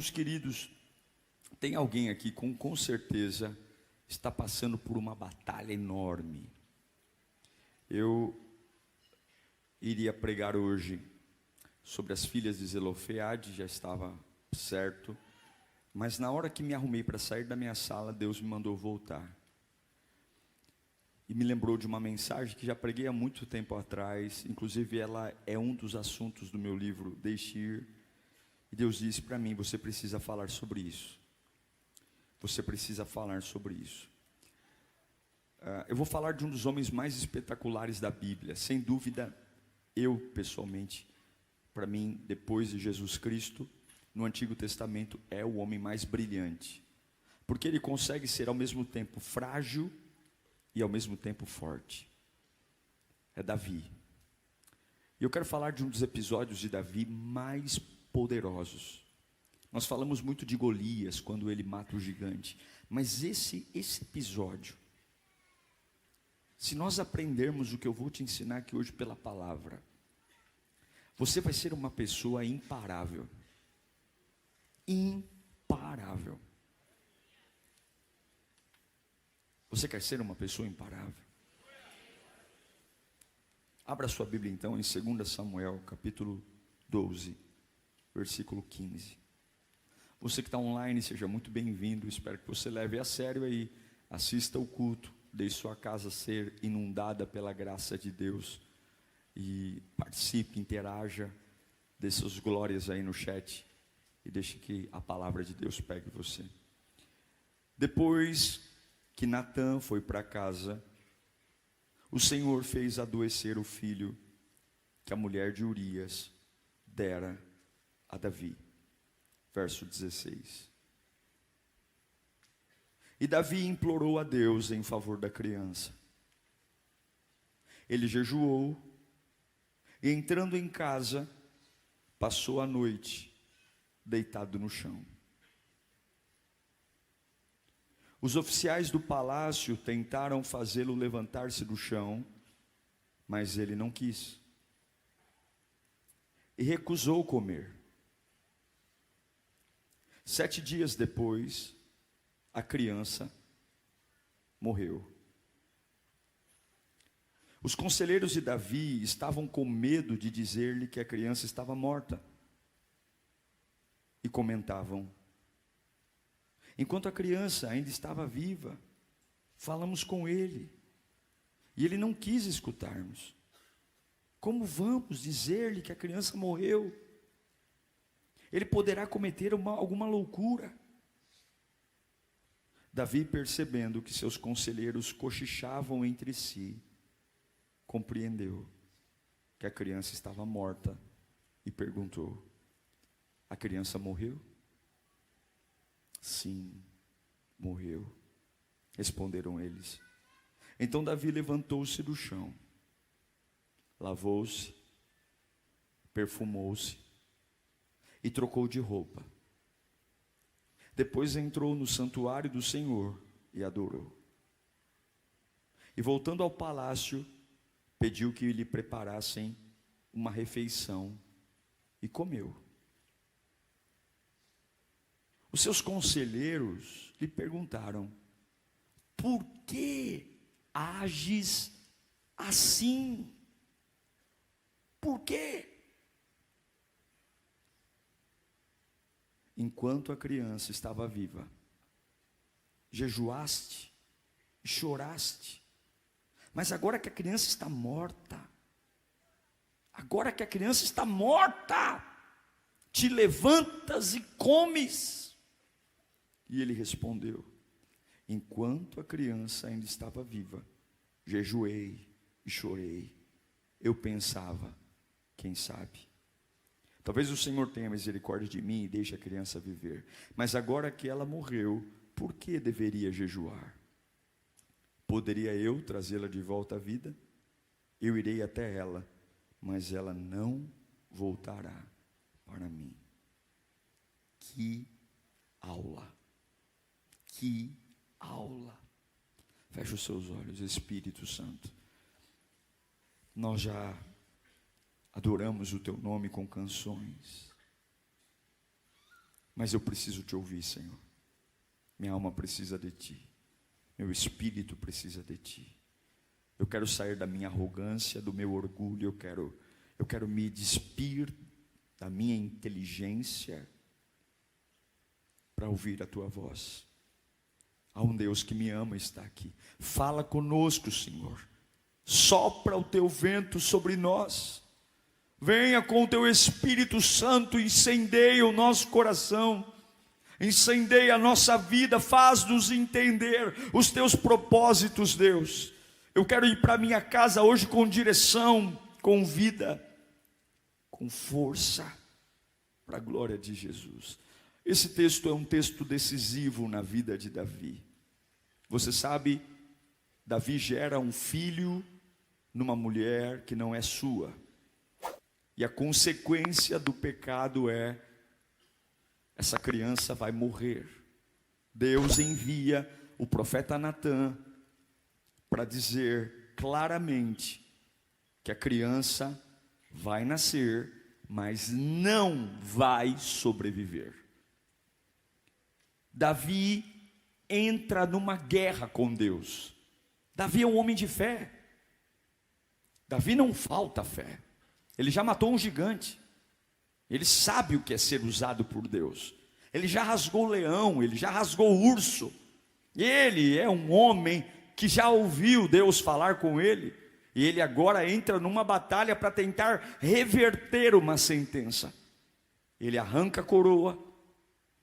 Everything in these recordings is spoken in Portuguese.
Irmãos queridos, tem alguém aqui com certeza está passando por uma batalha enorme. Eu iria pregar hoje sobre as filhas de Zelofeade, já estava certo, mas na hora que me arrumei para sair da minha sala, Deus me mandou voltar. E me lembrou de uma mensagem que já preguei há muito tempo atrás, inclusive ela é um dos assuntos do meu livro, Deixe Ir. E Deus disse para mim, você precisa falar sobre isso. Você precisa falar sobre isso. Eu vou falar de um dos homens mais espetaculares da Bíblia. Sem dúvida, eu pessoalmente, para mim, depois de Jesus Cristo, no Antigo Testamento, é o homem mais brilhante. Porque ele consegue ser ao mesmo tempo frágil e ao mesmo tempo forte. É Davi. E eu quero falar de um dos episódios de Davi mais poderosos. Nós falamos muito de Golias, quando ele mata o gigante. Mas esse episódio, se nós aprendermos o que eu vou te ensinar aqui hoje pela palavra, você vai ser uma pessoa imparável. Imparável. Você quer ser uma pessoa imparável? Abra sua Bíblia então em 2 Samuel, capítulo 12, versículo 15. Você que está online, seja muito bem-vindo. Espero que você leve a sério aí. Assista o culto. Deixe sua casa ser inundada pela graça de Deus. E participe, interaja. Dê suas glórias aí no chat. E deixe que a palavra de Deus pegue você. Depois que Natã foi para casa, o Senhor fez adoecer o filho que a mulher de Urias dera a Davi. Verso 16. E Davi implorou a Deus em favor da criança. Ele jejuou e, entrando em casa, passou a noite deitado no chão. Os oficiais do palácio tentaram fazê-lo levantar-se do chão, mas ele não quis. E recusou comer. 7 dias depois, a criança morreu. Os conselheiros de Davi estavam com medo de dizer-lhe que a criança estava morta. E comentavam: enquanto a criança ainda estava viva, falamos com ele, e ele não quis escutar-nos. Como vamos dizer-lhe que a criança morreu? Ele poderá cometer alguma loucura. Davi, percebendo que seus conselheiros cochichavam entre si, compreendeu que a criança estava morta e perguntou: a criança morreu? Sim, morreu, responderam eles. Então Davi levantou-se do chão, lavou-se, perfumou-se e trocou de roupa. Depois entrou no santuário do Senhor e adorou. E voltando ao palácio, pediu que lhe preparassem uma refeição e comeu. Os seus conselheiros lhe perguntaram: por que ages assim? Por quê? Enquanto a criança estava viva, jejuaste e choraste, mas agora que a criança está morta, te levantas e comes. E ele respondeu: enquanto a criança ainda estava viva, jejuei e chorei. Eu pensava, quem sabe, talvez o Senhor tenha misericórdia de mim e deixe a criança viver. Mas agora que ela morreu, por que deveria jejuar? Poderia eu trazê-la de volta à vida? Eu irei até ela, mas ela não voltará para mim. Que aula! Que aula! Feche os seus olhos, Espírito Santo. Nós já adoramos o teu nome com canções, Mas eu preciso te ouvir, Senhor. Minha alma precisa de ti. Meu espírito precisa de ti. Eu quero sair da minha arrogância, do meu orgulho. Eu quero me despir da minha inteligência para ouvir a tua voz. Há um Deus que me ama, está aqui. Fala conosco, Senhor. Sopra o teu vento sobre nós. Venha com o teu Espírito Santo, incendeia o nosso coração, incendeia a nossa vida, faz-nos entender os teus propósitos, Deus. Eu quero ir para minha casa hoje com direção, com vida, com força, para a glória de Jesus. Esse texto é um texto decisivo na vida de Davi. Você sabe, Davi gera um filho numa mulher que não é sua. E a consequência do pecado é, essa criança vai morrer. Deus envia o profeta Natã para dizer claramente que a criança vai nascer, mas não vai sobreviver. Davi entra numa guerra com Deus. Davi é um homem de fé. Davi não falta fé. Ele já matou um gigante. Ele sabe o que é ser usado por Deus. Ele já rasgou o leão, ele já rasgou o urso. Ele é um homem que já ouviu Deus falar com ele. E ele agora entra numa batalha para tentar reverter uma sentença. Ele arranca a coroa,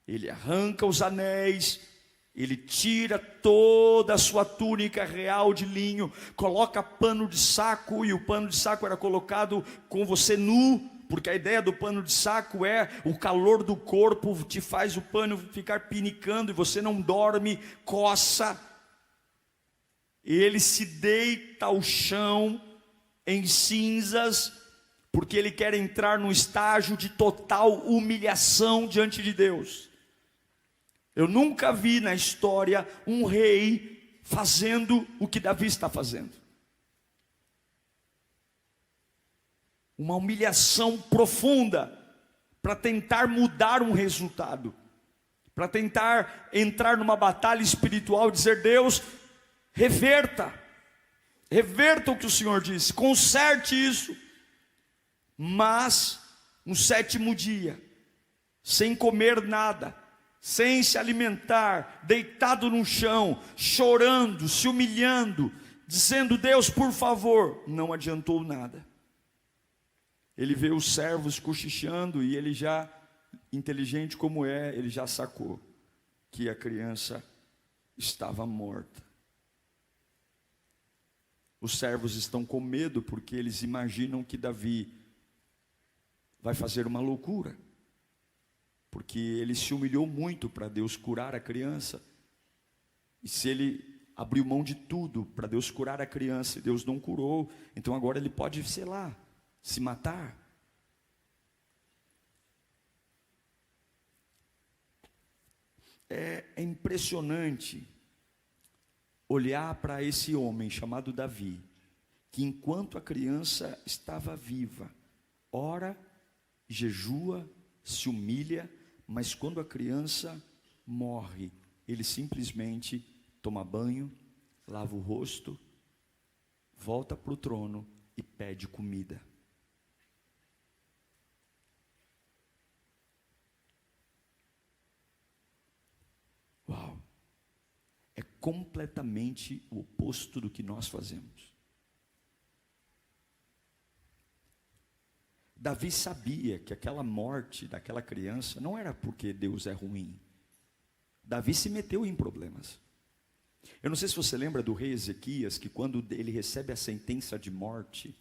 ele arranca os anéis, ele tira toda a sua túnica real de linho, coloca pano de saco, e o pano de saco era colocado com você nu, porque a ideia do pano de saco é o calor do corpo te faz o pano ficar pinicando e você não dorme, coça. Ele se deita ao chão em cinzas, porque ele quer entrar num estágio de total humilhação diante de Deus. Eu nunca vi na história um rei fazendo o que Davi está fazendo. Uma humilhação profunda para tentar mudar um resultado, para tentar entrar numa batalha espiritual e dizer: Deus, reverta o que o Senhor disse, conserte isso. Mas no sétimo dia, sem comer nada, sem se alimentar, deitado no chão, chorando, se humilhando, dizendo: Deus, por favor, não adiantou nada. Ele vê os servos cochichando e ele já, inteligente como é, ele já sacou que a criança estava morta. Os servos estão com medo porque eles imaginam que Davi vai fazer uma loucura, porque ele se humilhou muito para Deus curar a criança. E se ele abriu mão de tudo para Deus curar a criança e Deus não curou, então agora ele pode, sei lá, se matar. É impressionante olhar para esse homem chamado Davi, que enquanto a criança estava viva, ora, jejua, se humilha, mas quando a criança morre, ele simplesmente toma banho, lava o rosto, volta para o trono e pede comida. Uau! É completamente o oposto do que nós fazemos. Davi sabia que aquela morte daquela criança não era porque Deus é ruim. Davi se meteu em problemas. Eu não sei se você lembra do rei Ezequias, que quando ele recebe a sentença de morte,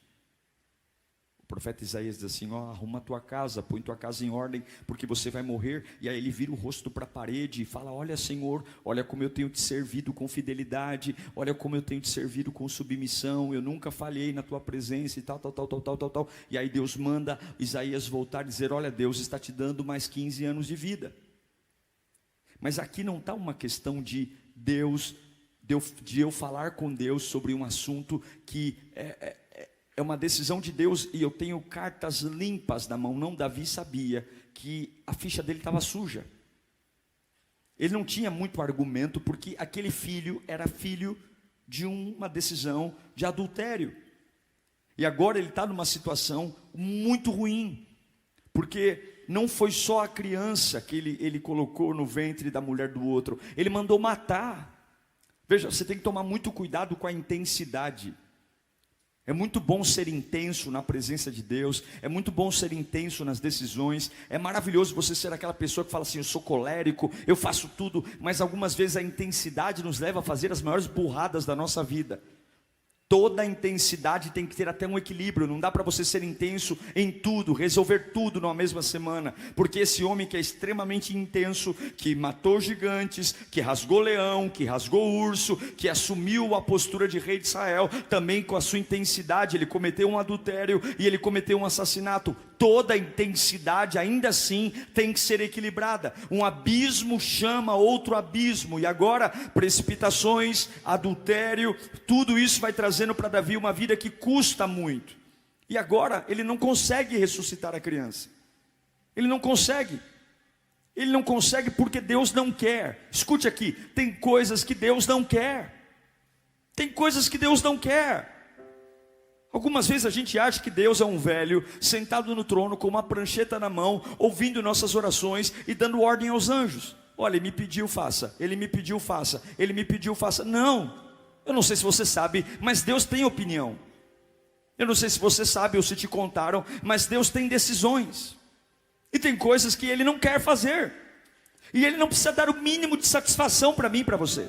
o profeta Isaías diz assim: ó, arruma a tua casa, põe tua casa em ordem, porque você vai morrer. E aí ele vira o rosto para a parede e fala: olha, Senhor, olha como eu tenho te servido com fidelidade, olha como eu tenho te servido com submissão, eu nunca falhei na tua presença e tal. E aí Deus manda Isaías voltar e dizer: olha, Deus está te dando mais 15 anos de vida. Mas aqui não está uma questão de Deus, de eu falar com Deus sobre um assunto que é uma decisão de Deus, e eu tenho cartas limpas na mão. Não, Davi sabia que a ficha dele estava suja. Ele não tinha muito argumento, porque aquele filho era filho de uma decisão de adultério. E agora ele está numa situação muito ruim, porque não foi só a criança que ele colocou no ventre da mulher do outro, ele mandou matar. Veja, você tem que tomar muito cuidado com a intensidade. É muito bom ser intenso na presença de Deus, é muito bom ser intenso nas decisões, é maravilhoso você ser aquela pessoa que fala assim, eu sou colérico, eu faço tudo, mas algumas vezes a intensidade nos leva a fazer as maiores burradas da nossa vida. Toda intensidade tem que ter até um equilíbrio. Não dá para você ser intenso em tudo, resolver tudo numa mesma semana, porque esse homem que é extremamente intenso, que matou gigantes, que rasgou leão, que rasgou urso, que assumiu a postura de rei de Israel, também com a sua intensidade, ele cometeu um adultério e ele cometeu um assassinato. Toda intensidade ainda assim tem que ser equilibrada. Um abismo chama outro abismo, e agora precipitações, adultério, tudo isso vai trazendo para Davi uma vida que custa muito. E agora ele não consegue ressuscitar a criança. Ele não consegue. Ele não consegue porque Deus não quer. Escute aqui, tem coisas que Deus não quer. Tem coisas que Deus não quer. Algumas vezes a gente acha que Deus é um velho sentado no trono com uma prancheta na mão, ouvindo nossas orações e dando ordem aos anjos. Olha, ele me pediu, faça. Ele me pediu, faça. Ele me pediu, faça. Não, eu não sei se você sabe, mas Deus tem opinião. Eu não sei se você sabe ou se te contaram, mas Deus tem decisões. E tem coisas que Ele não quer fazer. E Ele não precisa dar o mínimo de satisfação para mim e para você.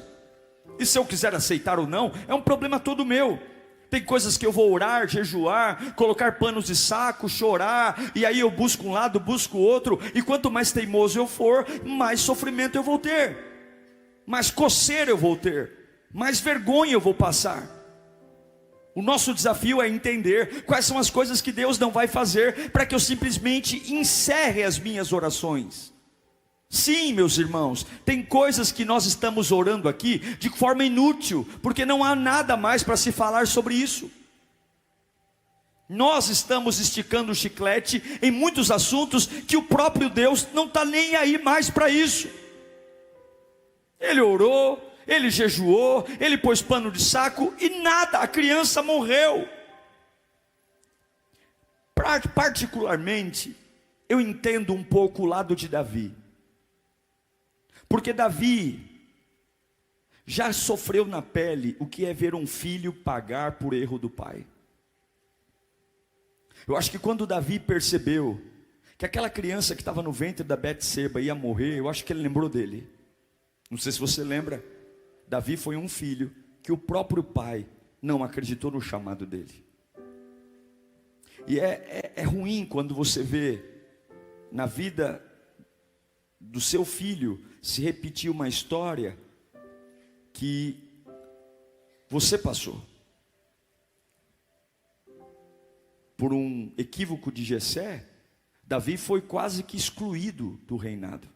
E se eu quiser aceitar ou não, é um problema todo meu. Tem coisas que eu vou orar, jejuar, colocar panos de saco, chorar, e aí eu busco um lado, busco o outro, e quanto mais teimoso eu for, mais sofrimento eu vou ter, mais coceira eu vou ter, mais vergonha eu vou passar. O nosso desafio é entender quais são as coisas que Deus não vai fazer, para que eu simplesmente encerre as minhas orações. Sim, meus irmãos, tem coisas que nós estamos orando aqui de forma inútil, porque não há nada mais para se falar sobre isso. Nós estamos esticando o chiclete em muitos assuntos que o próprio Deus não está nem aí mais para isso. Ele orou, ele jejuou, ele pôs pano de saco e nada, a criança morreu. Particularmente, eu entendo um pouco o lado de Davi. Porque Davi já sofreu na pele o que é ver um filho pagar por erro do pai. Eu acho que quando Davi percebeu que aquela criança que estava no ventre da Betseba ia morrer, eu acho que ele lembrou dele. Não sei se você lembra, Davi foi um filho que o próprio pai não acreditou no chamado dele. E é ruim quando você vê na vida do seu filho se repetir uma história que você passou. Por um equívoco de Jessé, Davi foi quase que excluído do reinado.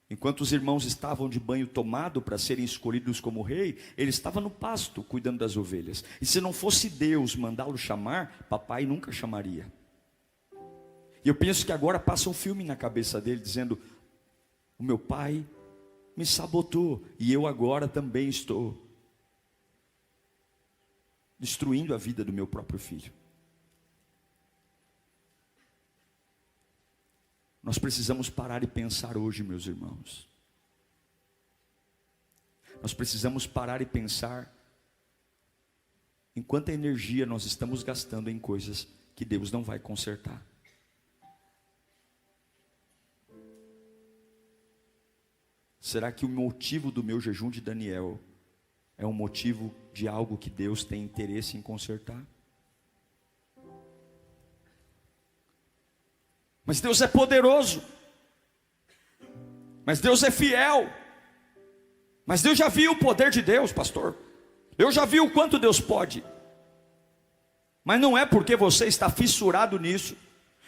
Enquanto os irmãos estavam de banho tomado para serem escolhidos como rei, ele estava no pasto cuidando das ovelhas. E se não fosse Deus mandá-lo chamar, papai nunca chamaria. E eu penso que agora passa um filme na cabeça dele dizendo: o meu pai me sabotou e eu agora também estou destruindo a vida do meu próprio filho. Nós precisamos parar e pensar hoje, meus irmãos. Nós precisamos parar e pensar em quanta energia nós estamos gastando em coisas que Deus não vai consertar. Será que o motivo do meu jejum de Daniel é um motivo de algo que Deus tem interesse em consertar? Mas Deus é poderoso. Mas Deus é fiel. Mas Deus já viu o poder de Deus, pastor. Eu já vi o quanto Deus pode. Mas não é porque você está fissurado nisso,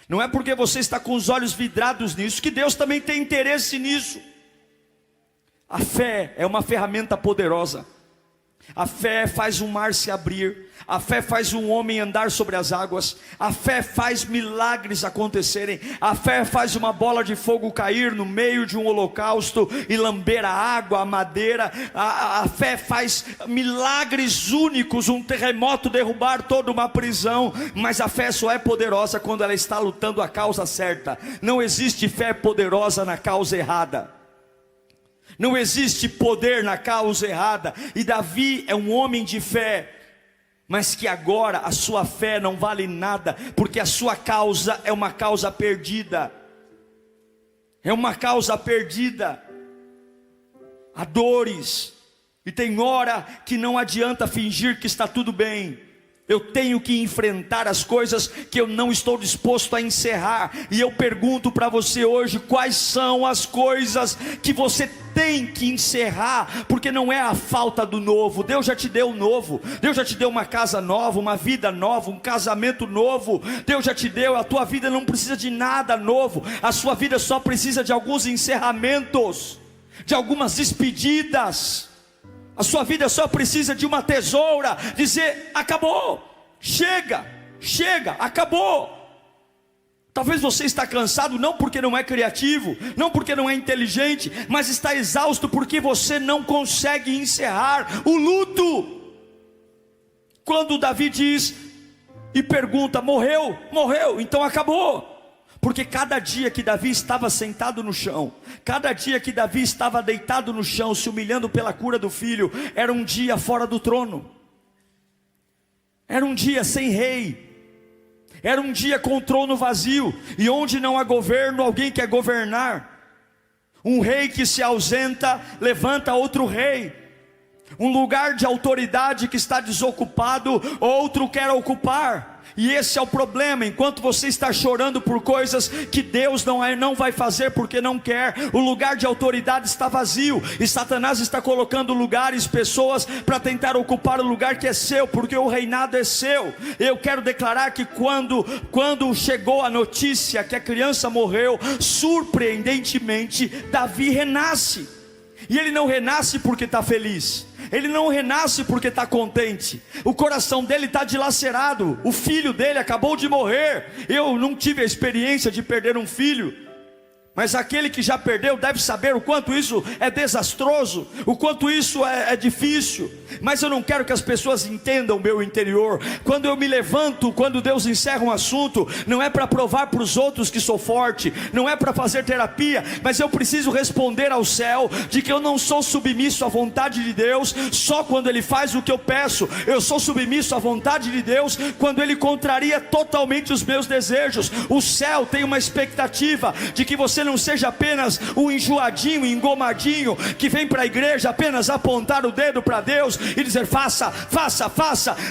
não é porque você está com os olhos vidrados nisso, que Deus também tem interesse nisso. A fé é uma ferramenta poderosa. A fé faz o mar se abrir, a fé faz um homem andar sobre as águas, a fé faz milagres acontecerem, a fé faz uma bola de fogo cair no meio de um holocausto e lamber a água, a madeira. A fé faz milagres únicos, um terremoto derrubar toda uma prisão. Mas a fé só é poderosa quando ela está lutando a causa certa. Não existe fé poderosa na causa errada. Não existe poder na causa errada. E Davi é um homem de fé, mas que agora a sua fé não vale nada, porque a sua causa é uma causa perdida. É uma causa perdida. Há dores, e tem hora que não adianta fingir que está tudo bem. Eu tenho que enfrentar as coisas que eu não estou disposto a encerrar. E eu pergunto para você hoje, quais são as coisas que você tem que encerrar? Porque não é a falta do novo. Deus já te deu o novo. Deus já te deu uma casa nova, uma vida nova, um casamento novo. Deus já te deu. A tua vida não precisa de nada novo. A sua vida só precisa de alguns encerramentos, de algumas despedidas. A sua vida só precisa de uma tesoura, dizer: acabou, chega, acabou. Talvez você está cansado, não porque não é criativo, não porque não é inteligente, mas está exausto porque você não consegue encerrar o luto. Quando Davi diz e pergunta: morreu, então acabou. Porque cada dia que Davi estava sentado no chão, cada dia que Davi estava deitado no chão, se humilhando pela cura do filho, era um dia fora do trono, era um dia sem rei, era um dia com o trono vazio. E onde não há governo, alguém quer governar. Um rei que se ausenta, levanta outro rei. Um lugar de autoridade que está desocupado, outro quer ocupar. E esse é o problema. Enquanto você está chorando por coisas que Deus não vai fazer porque não quer, o lugar de autoridade está vazio, e Satanás está colocando lugares, pessoas para tentar ocupar o lugar que é seu, porque o reinado é seu. Eu quero declarar que quando chegou a notícia que a criança morreu, surpreendentemente Davi renasce. E ele não renasce porque está feliz, ele não renasce porque está contente. O coração dele está dilacerado. O filho dele acabou de morrer. Eu não tive a experiência de perder um filho, mas aquele que já perdeu deve saber o quanto isso é desastroso, o quanto isso é difícil. Mas eu não quero que as pessoas entendam o meu interior. Quando eu me levanto, quando Deus encerra um assunto, não é para provar para os outros que sou forte, não é para fazer terapia, mas eu preciso responder ao céu de que eu não sou submisso à vontade de Deus só quando Ele faz o que eu peço. Eu sou submisso à vontade de Deus quando Ele contraria totalmente os meus desejos. O céu tem uma expectativa de que você não seja apenas um enjoadinho, engomadinho, que vem para a igreja apenas apontar o dedo para Deus e dizer: faça,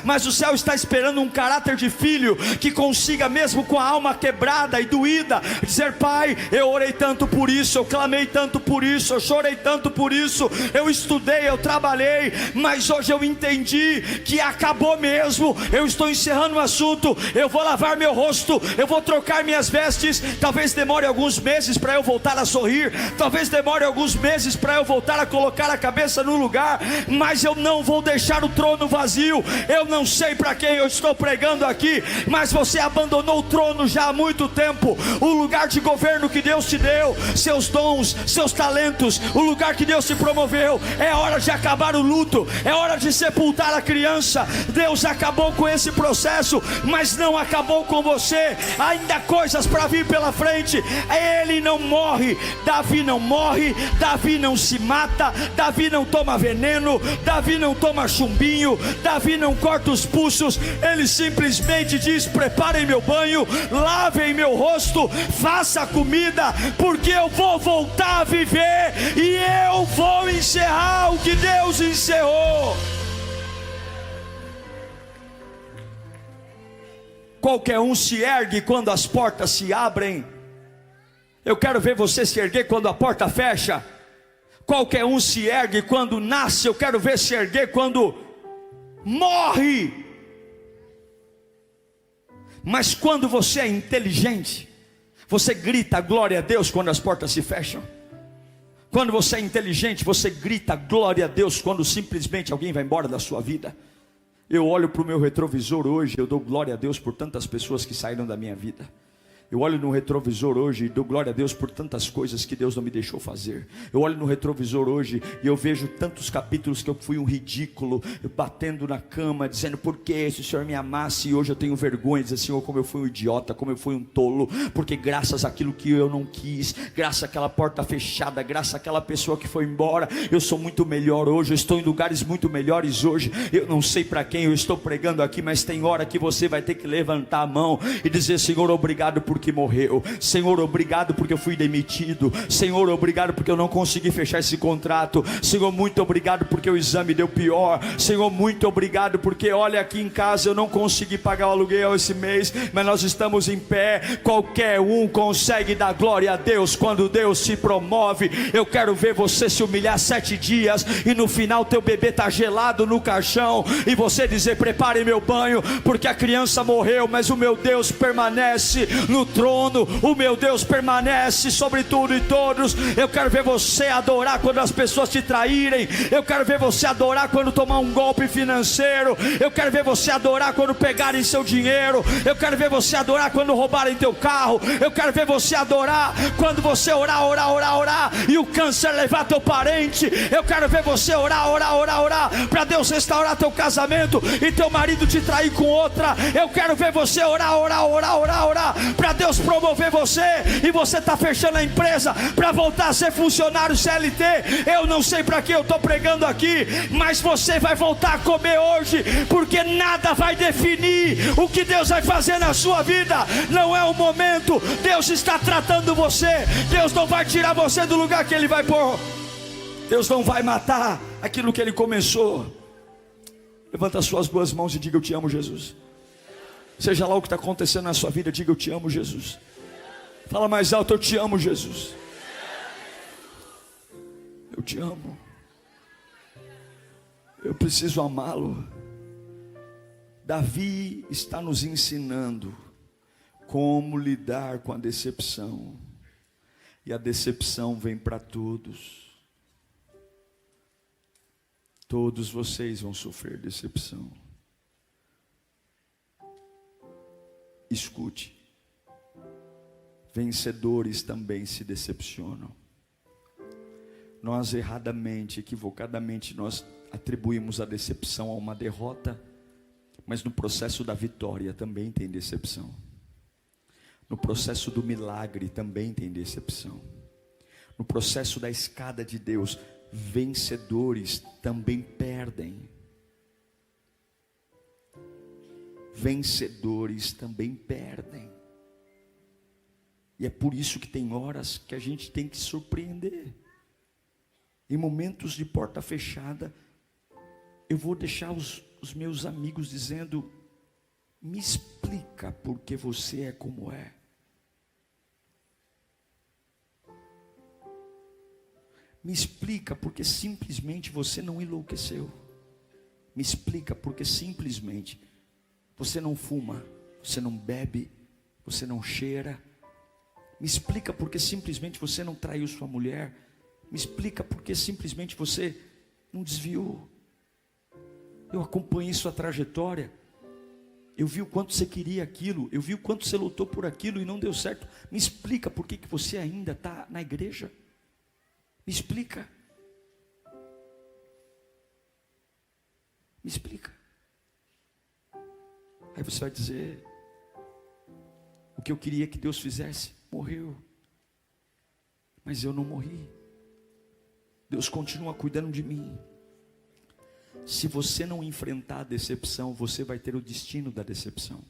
mas o céu está esperando um caráter de filho, que consiga, mesmo com a alma quebrada e doída, dizer: Pai, eu orei tanto por isso, eu clamei tanto por isso, eu chorei tanto por isso, eu estudei, eu trabalhei, mas hoje eu entendi que acabou mesmo, eu estou encerrando o assunto, eu vou lavar meu rosto, eu vou trocar minhas vestes. Talvez demore alguns meses para eu voltar a sorrir, talvez demore alguns meses para eu voltar a colocar a cabeça no lugar, mas eu não vou deixar o trono vazio. Eu não sei para quem eu estou pregando aqui, mas você abandonou o trono já há muito tempo. O lugar de governo que Deus te deu, seus dons, seus talentos, o lugar que Deus te promoveu, é hora de acabar o luto, é hora de sepultar a criança. Deus acabou com esse processo, mas não acabou com você. Ainda há coisas para vir pela frente. Ele não morre, Davi não morre, Davi não se mata, Davi não toma veneno, Davi não toma chumbinho, Davi não corta os pulsos. Ele simplesmente diz: preparem meu banho, lavem meu rosto, faça a comida, porque eu vou voltar a viver e eu vou encerrar o que Deus encerrou. Qualquer um se ergue quando as portas se abrem. Eu quero ver você se erguer quando a porta fecha. Qualquer um se ergue quando nasce. Eu quero ver se erguer quando morre. Mas quando você é inteligente, você grita glória a Deus quando as portas se fecham. Quando você é inteligente, você grita glória a Deus quando simplesmente alguém vai embora da sua vida. Eu olho para o meu retrovisor hoje, eu dou glória a Deus por tantas pessoas que saíram da minha vida. Eu olho no retrovisor hoje e dou glória a Deus por tantas coisas que Deus não me deixou fazer. Eu olho no retrovisor hoje e eu vejo tantos capítulos que eu fui um ridículo, batendo na cama, dizendo: por que se o Senhor me amasse? E hoje eu tenho vergonha de dizer: Senhor, como eu fui um idiota, como eu fui um tolo, porque graças àquilo que eu não quis, graças àquela porta fechada, graças àquela pessoa que foi embora, eu sou muito melhor hoje, eu estou em lugares muito melhores hoje. Eu não sei para quem eu estou pregando aqui, mas tem hora que você vai ter que levantar a mão e dizer: Senhor, obrigado porque morreu. Senhor, obrigado porque eu fui demitido. Senhor, obrigado porque eu não consegui fechar esse contrato. Senhor, muito obrigado porque o exame deu pior. Senhor, muito obrigado porque, olha, aqui em casa eu não consegui pagar o aluguel esse mês, mas nós estamos em pé. Qualquer um consegue dar glória a Deus quando Deus se promove. Eu quero ver você se humilhar 7 dias e no final teu bebê está gelado no caixão e você dizer: prepare meu banho, porque a criança morreu, mas o meu Deus permanece no trono, o meu Deus permanece sobre tudo e todos. Eu quero ver você adorar quando as pessoas te traírem. Eu quero ver você adorar quando tomar um golpe financeiro. Eu quero ver você adorar quando pegarem seu dinheiro. Eu quero ver você adorar quando roubarem teu carro. Eu quero ver você adorar quando você orar e o câncer levar teu parente. Eu quero ver você orar para Deus restaurar teu casamento e teu marido te trair com outra. Eu quero ver você orar para Deus promover você, e você está fechando a empresa para voltar a ser funcionário CLT. Eu não sei para que eu estou pregando aqui, mas você vai voltar a comer hoje, porque nada vai definir o que Deus vai fazer na sua vida. Não é o momento. Deus está tratando você. Deus não vai tirar você do lugar que Ele vai pôr. Deus não vai matar aquilo que Ele começou. Levanta as suas 2 mãos e diga: eu te amo, Jesus. Seja lá o que está acontecendo na sua vida, diga: eu te amo, Jesus. Fala mais alto: eu te amo, Jesus. Eu te amo. Eu preciso amá-lo. Davi está nos ensinando como lidar com a decepção. E a decepção vem para todos. Todos vocês vão sofrer decepção. Escute, vencedores também se decepcionam. Nós erradamente, equivocadamente, nós atribuímos a decepção a uma derrota, mas no processo da vitória também tem decepção. No processo do milagre também tem decepção. No processo da escada de Deus, vencedores também perdem. Vencedores também perdem. E é por isso que tem horas que a gente tem que surpreender. Em momentos de porta fechada, eu vou deixar os meus amigos dizendo: me explica por que você é como é. Me explica porque simplesmente você não enlouqueceu. Me explica porque simplesmente você não fuma, você não bebe, você não cheira. Me explica porque simplesmente você não traiu sua mulher. Me explica porque simplesmente você não desviou. Eu acompanhei sua trajetória. Eu vi o quanto você queria aquilo. Eu vi o quanto você lutou por aquilo e não deu certo. Me explica por que você ainda está na igreja. Me explica. Me explica. Aí você vai dizer: o que eu queria que Deus fizesse morreu, mas eu não morri. Deus continua cuidando de mim. Se você não enfrentar a decepção, você vai ter o destino da decepção.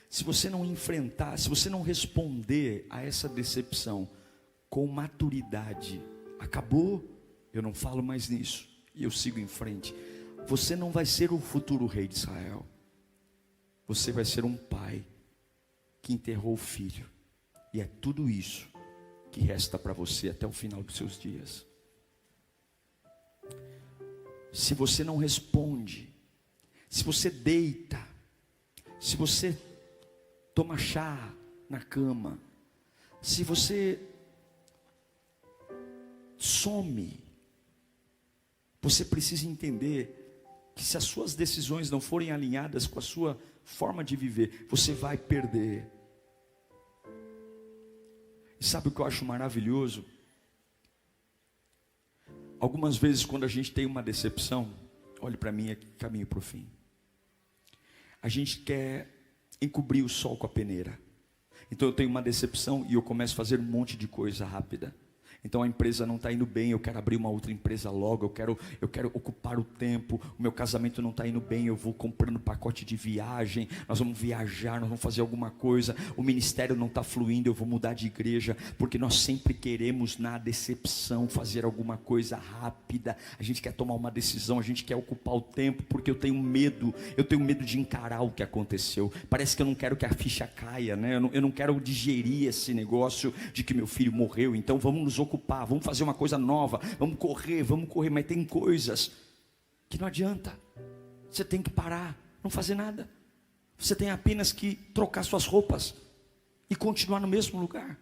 Se você não enfrentar, se você não responder a essa decepção com maturidade, acabou, eu não falo mais nisso e eu sigo em frente. Você não vai ser o futuro rei de Israel. Você vai ser um pai que enterrou o filho. E é tudo isso que resta para você até o final dos seus dias. Se você não responde, se você deita, se você toma chá na cama, se você some. Você precisa entender que se as suas decisões não forem alinhadas com a sua forma de viver, você vai perder. E sabe o que eu acho maravilhoso? Algumas vezes quando a gente tem uma decepção, olhe para mim aqui, caminho para o fim. A gente quer encobrir o sol com a peneira. Então eu tenho uma decepção e eu começo a fazer um monte de coisa rápida. Então a empresa não está indo bem, eu quero abrir uma outra empresa logo, eu quero ocupar o tempo, o meu casamento não está indo bem, eu vou comprando pacote de viagem, nós vamos viajar, nós vamos fazer alguma coisa, o ministério não está fluindo, eu vou mudar de igreja, porque nós sempre queremos na decepção fazer alguma coisa rápida, a gente quer tomar uma decisão, a gente quer ocupar o tempo, porque eu tenho medo de encarar o que aconteceu, parece que eu não quero que a ficha caia, né? Eu não quero digerir esse negócio de que meu filho morreu, então vamos nos ocupar, vamos fazer uma coisa nova, vamos correr, mas tem coisas que não adianta, você tem que parar, não fazer nada, você tem apenas que trocar suas roupas e continuar no mesmo lugar.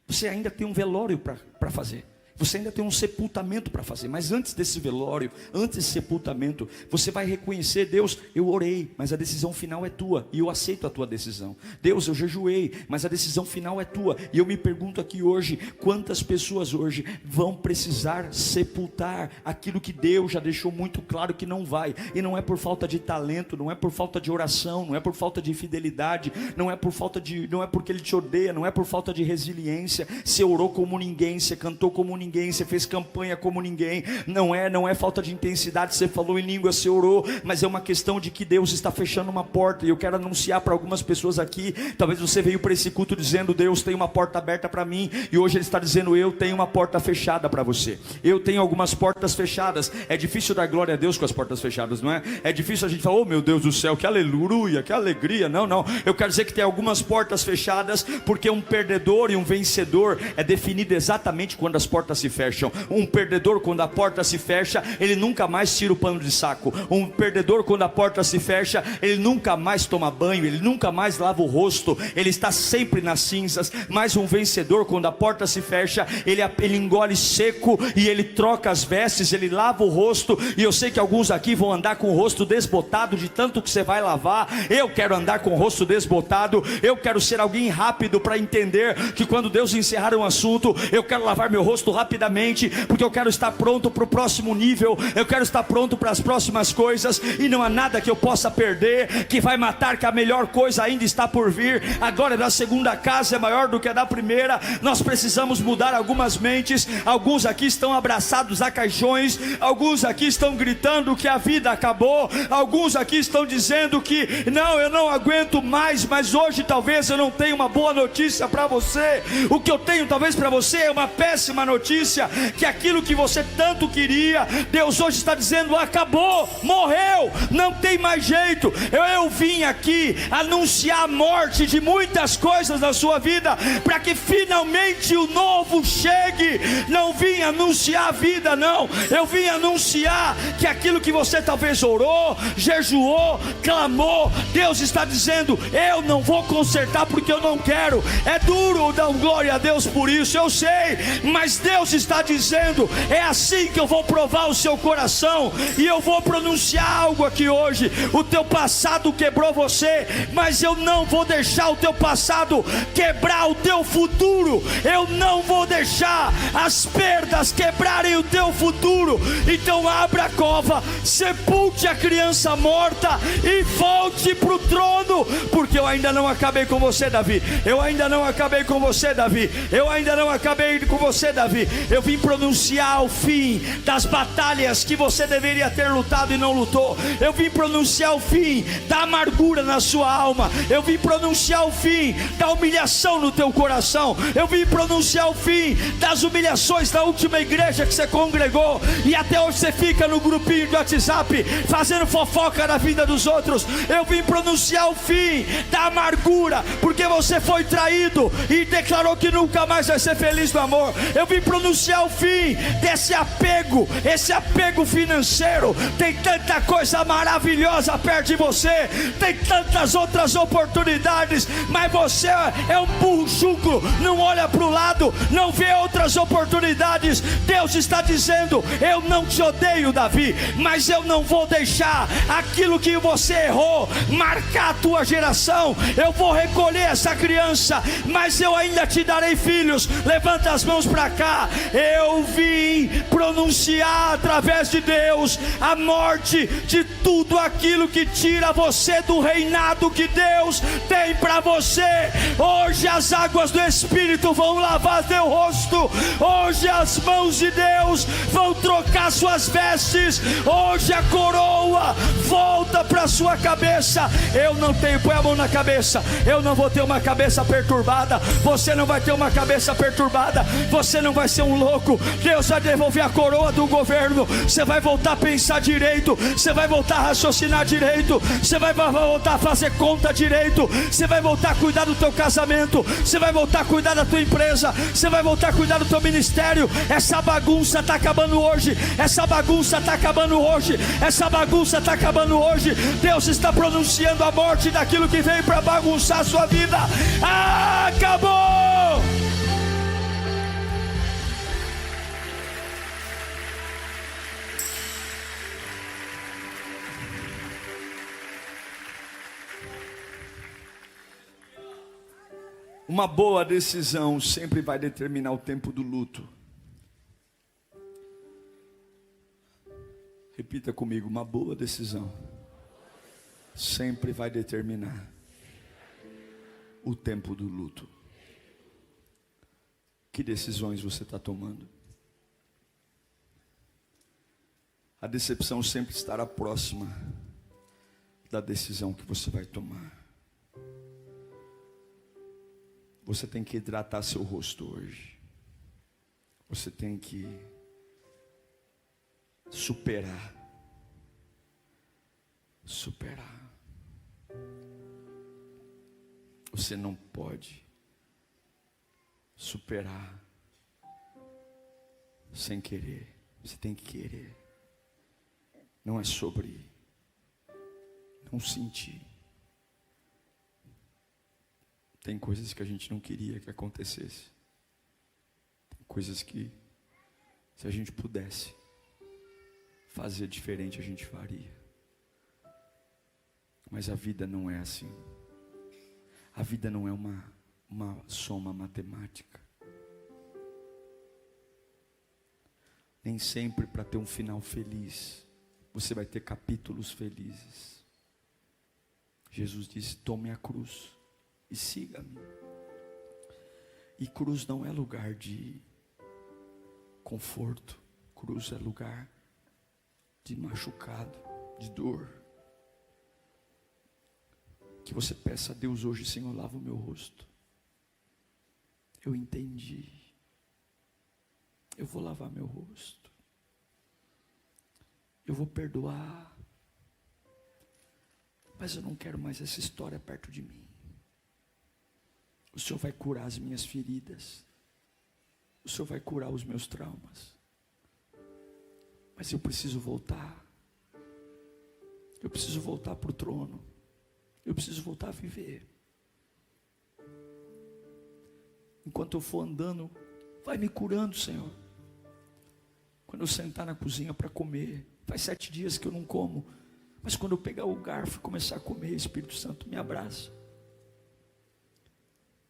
Você ainda tem um velório para fazer, você ainda tem um sepultamento para fazer, mas antes desse velório, antes desse sepultamento, você vai reconhecer: Deus, eu orei, mas a decisão final é tua, e eu aceito a tua decisão. Deus, eu jejuei, mas a decisão final é tua. E eu me pergunto aqui hoje, quantas pessoas hoje vão precisar sepultar aquilo que Deus já deixou muito claro que não vai, e não é por falta de talento, não é por falta de oração, não é por falta de fidelidade, não é porque Ele te odeia, não é por falta de resiliência. Você orou como ninguém, você cantou como ninguém, você fez campanha como ninguém, não é falta de intensidade, você falou em língua, você orou, mas é uma questão de que Deus está fechando uma porta. E eu quero anunciar para algumas pessoas aqui, talvez você veio para esse culto dizendo: Deus tem uma porta aberta para mim, e hoje Ele está dizendo: eu tenho uma porta fechada para você. Eu tenho algumas portas fechadas. É difícil dar glória a Deus com as portas fechadas, não é? É difícil a gente falar: oh meu Deus do céu, que aleluia, que alegria. Não, eu quero dizer que tem algumas portas fechadas, porque um perdedor e um vencedor é definido exatamente quando as portas se fecham. Um perdedor, quando a porta se fecha, ele nunca mais tira o pano de saco. Um perdedor, quando a porta se fecha, ele nunca mais toma banho, ele nunca mais lava o rosto, ele está sempre nas cinzas. Mas um vencedor, quando a porta se fecha, ele engole seco, e ele troca as vestes, ele lava o rosto. E eu sei que alguns aqui vão andar com o rosto desbotado de tanto que você vai lavar. Eu quero andar com o rosto desbotado, eu quero ser alguém rápido para entender que quando Deus encerrar um assunto, eu quero lavar meu rosto rapidamente, porque eu quero estar pronto para o próximo nível, eu quero estar pronto para as próximas coisas, e não há nada que eu possa perder que vai matar, que a melhor coisa ainda está por vir. A glória da segunda casa é maior do que a da primeira. Nós precisamos mudar algumas mentes. Alguns aqui estão abraçados a caixões, alguns aqui estão gritando que a vida acabou, alguns aqui estão dizendo que não, eu não aguento mais. Mas hoje talvez eu não tenha uma boa notícia para você. O que eu tenho talvez para você é uma péssima notícia, que aquilo que você tanto queria, Deus hoje está dizendo: acabou, morreu, não tem mais jeito. Eu vim aqui anunciar a morte de muitas coisas na sua vida, para que finalmente o novo chegue. Não vim anunciar a vida, não, eu vim anunciar que aquilo que você talvez orou, jejuou, clamou, Deus está dizendo: eu não vou consertar, porque eu não quero. É duro dar glória a Deus por isso, eu sei, mas Deus está dizendo: é assim que eu vou provar o seu coração. E eu vou pronunciar algo aqui hoje. O teu passado quebrou você, mas eu não vou deixar o teu passado quebrar o teu futuro. Eu não vou deixar as perdas quebrarem o teu futuro. Então abra a cova, sepulte a criança morta e volte para o trono, porque eu ainda não acabei com você, Davi. Eu ainda não acabei com você, Davi. Eu ainda não acabei com você, Davi. Eu vim pronunciar o fim das batalhas que você deveria ter lutado e não lutou. Eu vim pronunciar o fim da amargura na sua alma. Eu vim pronunciar o fim da humilhação no teu coração. Eu vim pronunciar o fim das humilhações da última igreja que você congregou, e até hoje você fica no grupinho de WhatsApp fazendo fofoca da vida dos outros. Eu vim pronunciar o fim da amargura, porque você foi traído e declarou que nunca mais vai ser feliz no amor. Eu vim pronunciar pronunciar o fim desse apego, esse apego financeiro. Tem tanta coisa maravilhosa perto de você, tem tantas outras oportunidades, mas você é um burro chucro, não olha para o lado, não vê outras oportunidades. Deus está dizendo: eu não te odeio, Davi, mas eu não vou deixar aquilo que você errou marcar a tua geração. Eu vou recolher essa criança, mas eu ainda te darei filhos. Levanta as mãos para cá. Eu vim pronunciar através de Deus a morte de tudo aquilo que tira você do reinado que Deus tem para você. Hoje as águas do Espírito vão lavar teu rosto. Hoje as mãos de Deus vão trocar suas vestes. Hoje a coroa volta para sua cabeça. Eu não tenho, põe a mão na cabeça. Eu não vou ter uma cabeça perturbada. Você não vai ter uma cabeça perturbada. Você não vai ser um louco. Deus vai devolver a coroa do governo. Você vai voltar a pensar direito. Você vai voltar a raciocinar direito. Você vai voltar a fazer conta direito. Você vai voltar a cuidar do teu casamento. Você vai voltar a cuidar da tua empresa. Você vai voltar a cuidar do teu ministério. Essa bagunça está acabando hoje. Essa bagunça está acabando hoje. Essa bagunça está acabando hoje. Deus está pronunciando a morte daquilo que veio para bagunçar a sua vida. Acabou! Uma boa decisão sempre vai determinar o tempo do luto. Repita comigo: uma boa decisão sempre vai determinar o tempo do luto. Que decisões você está tomando? A decepção sempre estará próxima da decisão que você vai tomar. Você tem que hidratar seu rosto hoje. Você tem que superar. Você não pode superar sem querer. Você tem que querer. Não é sobre não sentir. Tem coisas que a gente não queria que acontecesse. Tem coisas que, se a gente pudesse fazer diferente, a gente faria. Mas a vida não é assim. A vida não é uma soma matemática. Nem sempre para ter um final feliz, você vai ter capítulos felizes. Jesus disse: tome a cruz e siga-me. E cruz não é lugar de conforto. Cruz é lugar de machucado, de dor. Que você peça a Deus hoje: Senhor, lava o meu rosto. Eu entendi. Eu vou lavar meu rosto. Eu vou perdoar. Mas eu não quero mais essa história perto de mim. O Senhor vai curar as minhas feridas. O Senhor vai curar os meus traumas. Mas eu preciso voltar. Eu preciso voltar para o trono. Eu preciso voltar a viver. Enquanto eu for andando, vai me curando, Senhor. Quando eu sentar na cozinha para comer, faz 7 dias que eu não como, mas quando eu pegar o garfo e começar a comer, Espírito Santo me abraça.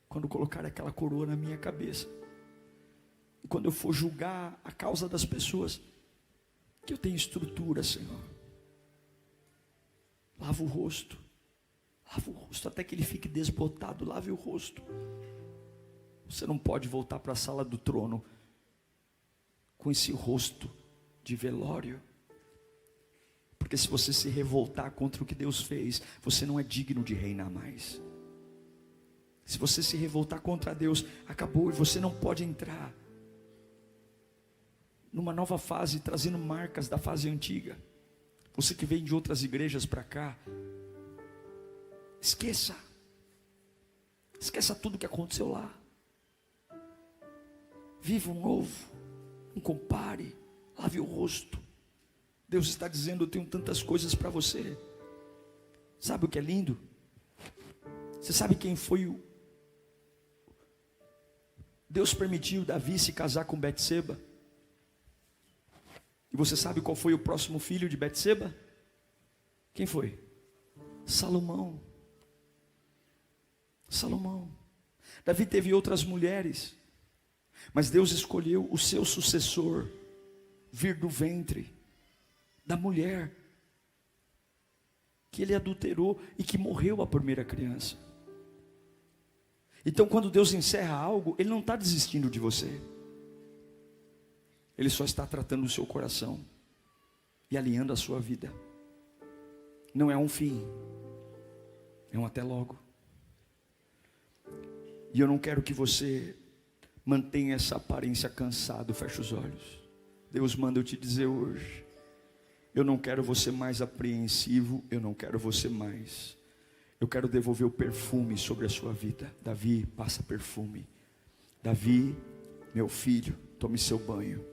Quando colocar aquela coroa na minha cabeça, e quando eu for julgar a causa das pessoas, que eu tenha estrutura, Senhor. Lava o rosto até que ele fique desbotado. Lave o rosto. Você não pode voltar para a sala do trono com esse rosto de velório, porque se você se revoltar contra o que Deus fez, você não é digno de reinar mais. Se você se revoltar contra Deus, acabou, e você não pode entrar numa nova fase, trazendo marcas da fase antiga. Você que vem de outras igrejas para cá, esqueça tudo que aconteceu lá. Viva um novo. Não compare, lave o rosto. Deus está dizendo: eu tenho tantas coisas para você. Sabe o que é lindo? Você sabe quem foi o... Deus permitiu Davi se casar com Betseba. E você sabe qual foi o próximo filho de Betseba? Quem foi? Salomão. Salomão. Davi teve outras mulheres, mas Deus escolheu o seu sucessor vir do ventre da mulher que ele adulterou e que morreu a primeira criança. Então, quando Deus encerra algo, Ele não está desistindo de você. Ele só está tratando o seu coração e alinhando a sua vida. Não é um fim, é um até logo. E eu não quero que você mantenha essa aparência cansado. Feche os olhos. Deus manda eu te dizer hoje: eu não quero você mais apreensivo, eu não quero você mais. Eu quero devolver o perfume sobre a sua vida. Davi, passa perfume. Davi, meu filho, tome seu banho.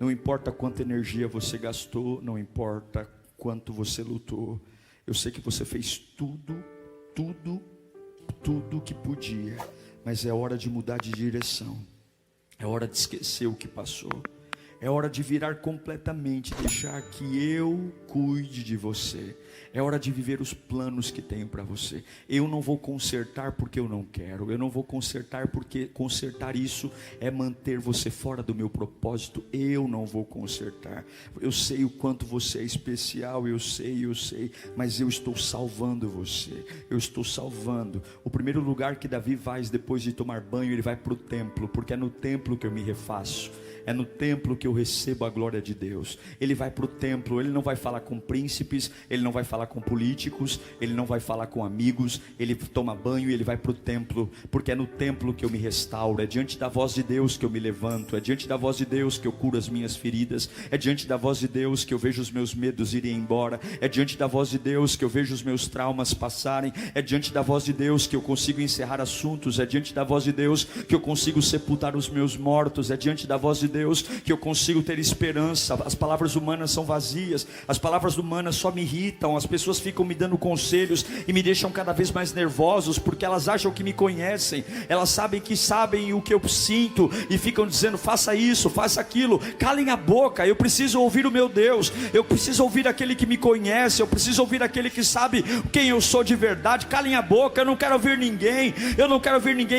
Não importa quanta energia você gastou, não importa quanto você lutou. Eu sei que você fez tudo que podia, mas é hora de mudar de direção. É hora de esquecer o que passou. É hora de virar completamente, deixar que eu cuide de você. É hora de viver os planos que tenho para você. Eu não vou consertar porque eu não quero. Eu não vou consertar porque consertar isso é manter você fora do meu propósito. Eu não vou consertar. Eu sei o quanto você é especial, eu sei. Mas eu estou salvando você. Eu estou salvando. O primeiro lugar que Davi vai depois de tomar banho, ele vai para o templo, porque é no templo que eu me refaço. É no templo que eu recebo a glória de Deus. Ele vai para o templo, ele não vai falar com príncipes, ele não vai falar com políticos, ele não vai falar com amigos. Ele toma banho e ele vai para o templo, porque é no templo que eu me restauro. É diante da voz de Deus que eu me levanto. É diante da voz de Deus que eu curo as minhas feridas. É diante da voz de Deus que eu vejo os meus medos irem embora. É diante da voz de Deus que eu vejo os meus traumas passarem. É diante da voz de Deus que eu consigo encerrar assuntos. É diante da voz de Deus que eu consigo sepultar os meus mortos. É diante da voz de Deus que eu consigo ter esperança. As palavras humanas são vazias. As palavras humanas só me irritam. As pessoas ficam me dando conselhos e me deixam cada vez mais nervosos, porque elas acham que me conhecem. Elas sabem o que eu sinto e ficam dizendo: faça isso, faça aquilo. Calem a boca. Eu preciso ouvir o meu Deus. Eu preciso ouvir aquele que me conhece. Eu preciso ouvir aquele que sabe quem eu sou de verdade. Calem a boca. Eu não quero ouvir ninguém.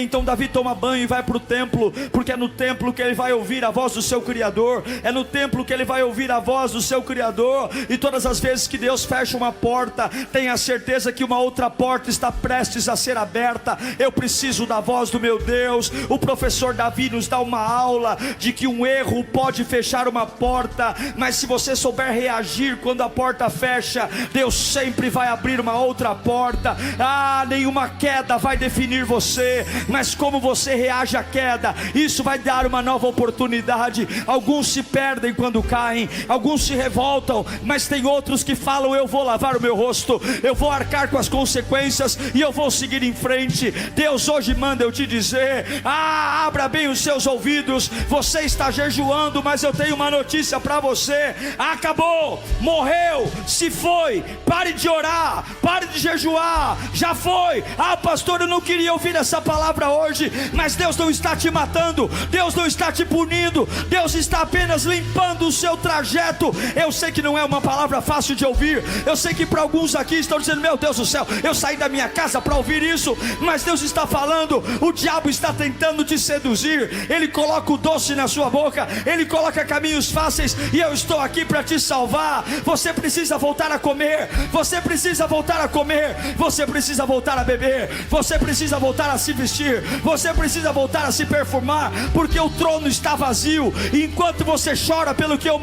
Então Davi toma banho e vai para o templo, porque é no templo que ele vai ouvir a voz do seu Criador. É no templo que ele vai ouvir a voz do seu Criador. E todas as vezes que Deus fecha uma porta, tenha certeza que uma outra porta está prestes a ser aberta. Eu preciso da voz do meu Deus. O professor Davi nos dá uma aula de que um erro pode fechar uma porta, mas se você souber reagir quando a porta fecha, Deus sempre vai abrir uma outra porta. Nenhuma queda vai definir você, mas como você reage à queda, isso vai dar uma nova oportunidade. Alguns se perdem quando caem, alguns se revoltam, mas tem outros que falam: eu vou lavar o meu rosto, eu vou arcar com as consequências e eu vou seguir em frente. Deus hoje manda eu te dizer: abra bem os seus ouvidos. Você está jejuando, mas eu tenho uma notícia para você: acabou, morreu, se foi. Pare de orar, pare de jejuar, já foi. Pastor, eu não queria ouvir essa palavra hoje, mas Deus não está te matando, Deus não está te punindo, Deus está apenas limpando o seu trajeto. Eu sei que não é uma palavra fácil de ouvir. Eu sei que para alguns aqui estão dizendo: meu Deus do céu, eu saí da minha casa para ouvir isso. Mas Deus está falando: o diabo está tentando te seduzir. Ele coloca o doce na sua boca, ele coloca caminhos fáceis, e eu estou aqui para te salvar. Você precisa voltar a comer, você precisa voltar a comer, você precisa voltar a beber, você precisa voltar a se vestir, você precisa voltar a se perfumar, porque o trono está vazio. E enquanto você chora pelo que eu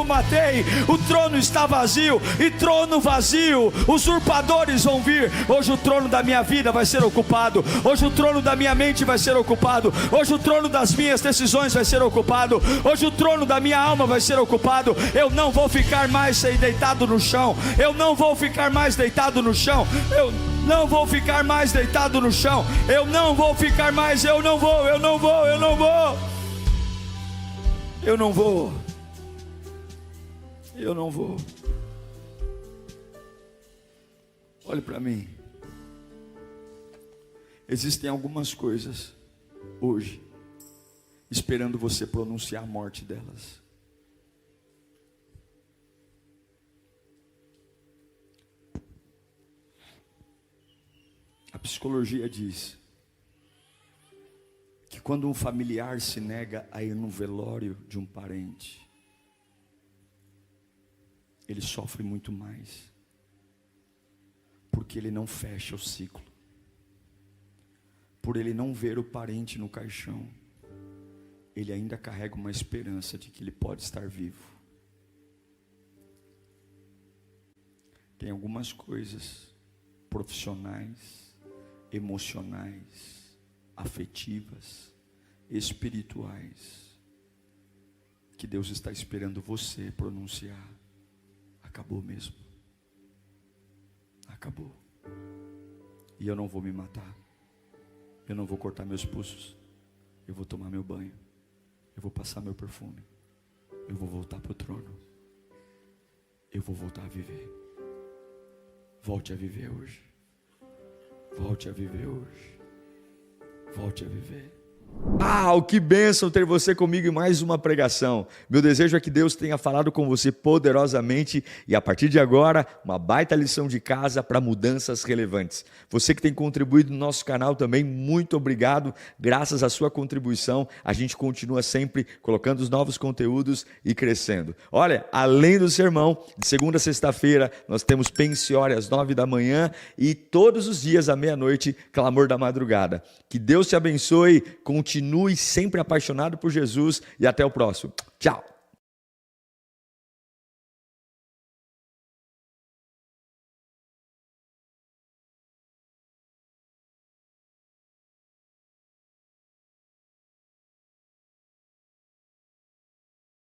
matei, o trono está vazio. E trono vazio, usurpadores vão vir. Hoje o trono da minha vida vai ser ocupado. Hoje o trono da minha mente vai ser ocupado. Hoje o trono das minhas decisões vai ser ocupado. Hoje o trono da minha alma vai ser ocupado. Eu não vou ficar mais deitado no chão. Eu não vou ficar mais deitado no chão. Eu não vou ficar mais deitado no chão. Eu não vou ficar mais. Eu não vou. Eu não vou. Eu não vou. Olhe para mim. Existem algumas coisas hoje esperando você pronunciar a morte delas. A psicologia diz que quando um familiar se nega a ir no velório de um parente, ele sofre muito mais, porque ele não fecha o ciclo. Por ele não ver o parente no caixão, ele ainda carrega uma esperança de que ele pode estar vivo. Tem algumas coisas profissionais, emocionais, afetivas, espirituais, que Deus está esperando você pronunciar. Acabou mesmo. Acabou. E eu não vou me matar. Eu não vou cortar meus pulsos. Eu vou tomar meu banho. Eu vou passar meu perfume. Eu vou voltar para o trono. Eu vou voltar a viver. Volte a viver hoje. Volte a viver hoje. Volte a viver. Que bênção ter você comigo em mais uma pregação. Meu desejo é que Deus tenha falado com você poderosamente e a partir de agora, uma baita lição de casa para mudanças relevantes. Você que tem contribuído no nosso canal também, muito obrigado. Graças à sua contribuição, a gente continua sempre colocando os novos conteúdos e crescendo. Olha, além do sermão, de segunda a sexta-feira, nós temos Pensiore às 9 da manhã e todos os dias à meia-noite, Clamor da Madrugada. Que Deus te abençoe, continue sempre apaixonado por Jesus e até o próximo. Tchau!